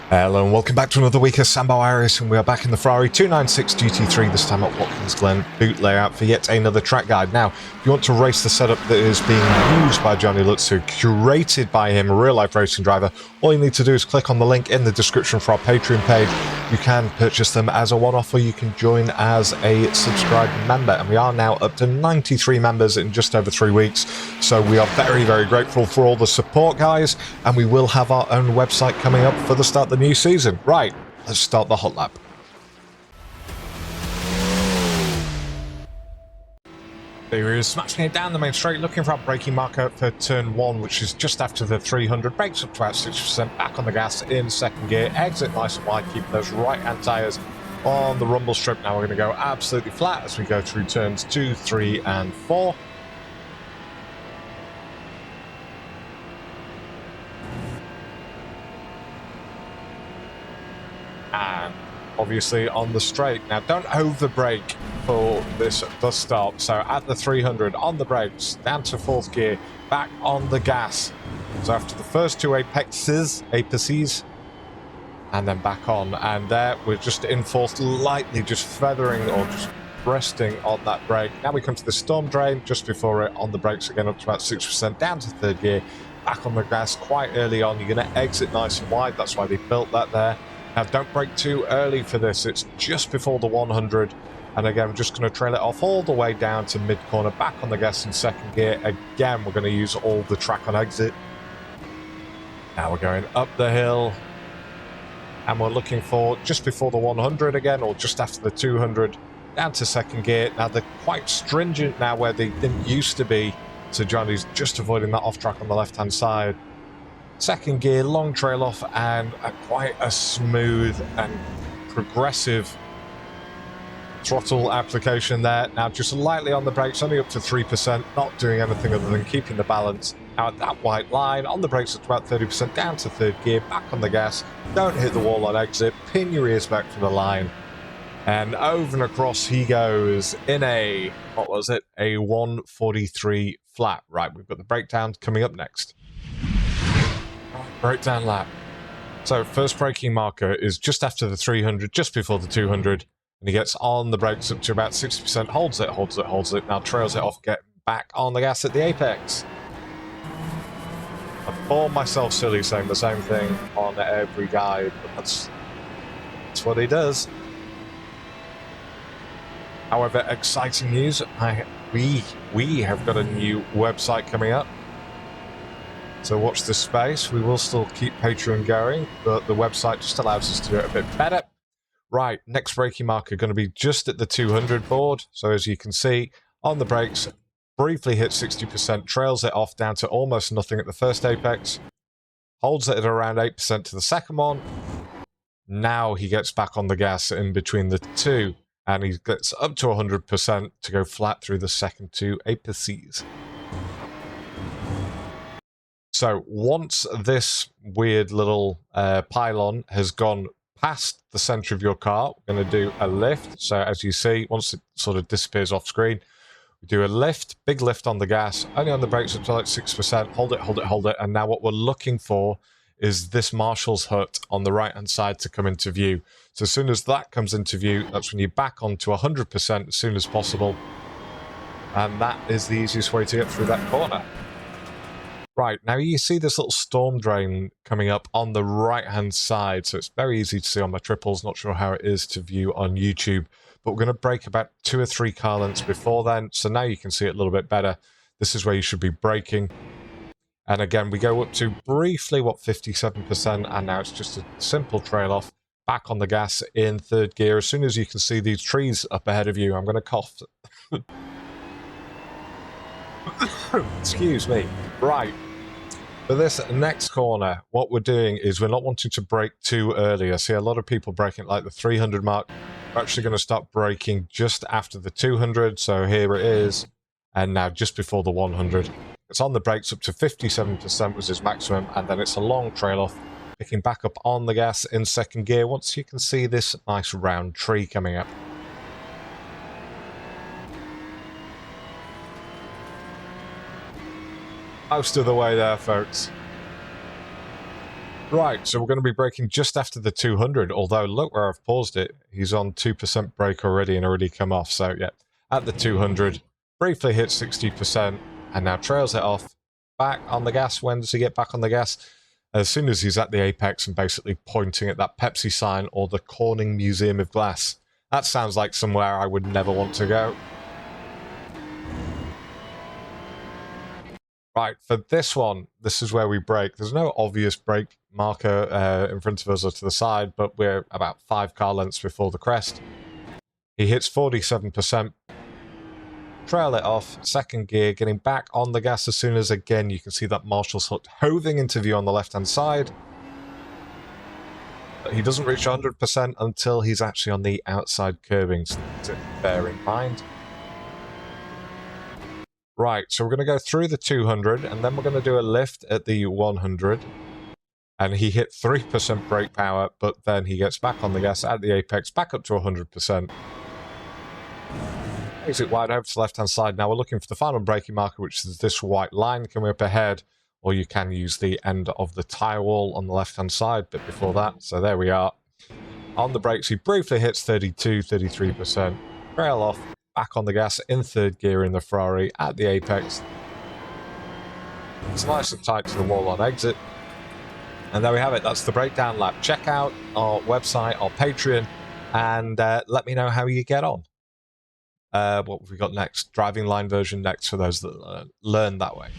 Hello and welcome back to another week of Sambo iRacing. We are back in the Ferrari 296 GT3, this time at Watkins Glen Boot layout for yet another track guide. Now, if you want to race the setup that is being used by Gianni Lutzu, curated by him, a real-life racing driver, all you need to do is click on the link in the description for our Patreon page. You can purchase them as a one-off or you can join as a subscribed member. And we are now up to 93 members in just over 3 weeks. So we are very, very grateful for all the support, guys. And we will have our own website coming up for the start of the new season. Right, let's start the hot lap. There he is, smashing it down the main straight, looking for our braking marker for turn 1, which is just after the 300. Brakes up to about 60%, back on the gas in second gear, exit nice and wide, keeping those right-hand tyres on the rumble strip. Now we're going to go absolutely flat as we go through turns 2, 3, and 4. And obviously on the straight. Now don't over brake for this bus stop. So at the 300 on the brakes, down to 4th gear, back on the gas. So after the first 2 apexes, and then back on, and there we're just in 4th, lightly just feathering or just resting on that brake. Now we come to the storm drain just before it, on the brakes again up to about 6%, down to 3rd gear, back on the gas quite early on. You're going to exit nice and wide, that's why they built that there. Now, don't brake too early for this. It's just before the 100. And again, we're just going to trail it off all the way down to mid-corner, back on the gas in 2nd gear. Again, we're going to use all the track on exit. Now we're going up the hill. And we're looking for just before the 100 again, or just after the 200, down to 2nd gear. Now, they're quite stringent now where they didn't used to be. So Johnny's just avoiding that off-track on the left-hand side. 2nd gear, long trail off, and quite a smooth and progressive throttle application there. Now just lightly on the brakes, only up to 3%, not doing anything other than keeping the balance. Now at that white line, on the brakes at about 30%, down to 3rd gear, back on the gas, don't hit the wall on exit, pin your ears back from the line, and over and across he goes in a, what was it, a 143 flat. Right, we've got the breakdown coming up next. Breakdown lap. So first braking marker is just after the 300, just before the 200, and he gets on the brakes up to about 60%, holds it, now trails it off, get back on the gas at the apex. I thought myself silly saying the same thing on every guide, but that's what he does. However, exciting news, we have got a new website coming up. So watch this space. We will still keep Patreon going, but the website just allows us to do it a bit better. Right, next braking marker going to be just at the 200 board. So as you can see, on the brakes, briefly hit 60%, trails it off down to almost nothing at the first apex, holds it at around 8% to the second one. Now he gets back on the gas in between the two, and he gets up to 100% to go flat through the second 2 apeces. So once this weird little pylon has gone past the center of your car, we're going to do a lift. So as you see, once it sort of disappears off screen, we do a lift, big lift on the gas, only on the brakes up to like 6%, hold it. And now what we're looking for is this marshal's hut on the right-hand side to come into view. So as soon as that comes into view, that's when you back onto 100% as soon as possible. And that is the easiest way to get through that corner. Right, now you see this little storm drain coming up on the right-hand side, so it's very easy to see on my triples. Not sure how it is to view on YouTube, but we're going to brake about 2 or 3 car lengths before then, so now you can see it a little bit better. This is where you should be braking. And again, we go up to briefly, 57%, and now it's just a simple trail off, back on the gas in 3rd gear. As soon as you can see these trees up ahead of you, I'm going to cough. Excuse me. Right. For this next corner, what we're doing is we're not wanting to brake too early. I see a lot of people braking at like the 300 mark. We're actually going to start braking just after the 200. So here it is. And now just before the 100. It's on the brakes up to 57% was his maximum. And then it's a long trail off, picking back up on the gas in 2nd gear once you can see this nice round tree coming up. Most of the way there, folks. Right, so we're going to be braking just after the 200, although look where I've paused it. He's on 2% brake already and already come off. So yeah, at the 200, briefly hits 60% and now trails it off. Back on the gas. When does he get back on the gas? As soon as he's at the apex and basically pointing at that Pepsi sign or the Corning Museum of Glass. That sounds like somewhere I would never want to go. Right, for this one, this is where we brake. There's no obvious brake marker in front of us or to the side, but we're about 5 car lengths before the crest. He hits 47%. Trail it off, second gear, getting back on the gas as soon as, again, you can see that Marshall's hook hoving into view on the left-hand side. But he doesn't reach 100% until he's actually on the outside curbing, so to bear in mind. Right, so we're going to go through the 200, and then we're going to do a lift at the 100. And he hit 3% brake power, but then he gets back on the gas at the apex, back up to 100%. Exit wide over to the left-hand side. Now we're looking for the final braking marker, which is this white line coming up ahead, or you can use the end of the tyre wall on the left-hand side, but before that, so there we are. On the brakes, he briefly hits 32, 33%. Trail off. Back on the gas in third gear in the Ferrari at the apex. It's nice and tight to the wall on exit. And there we have it. That's the breakdown lap. Check out our website, our Patreon, and let me know how you get on. What have we got next? Driving line version next for those that learn that way.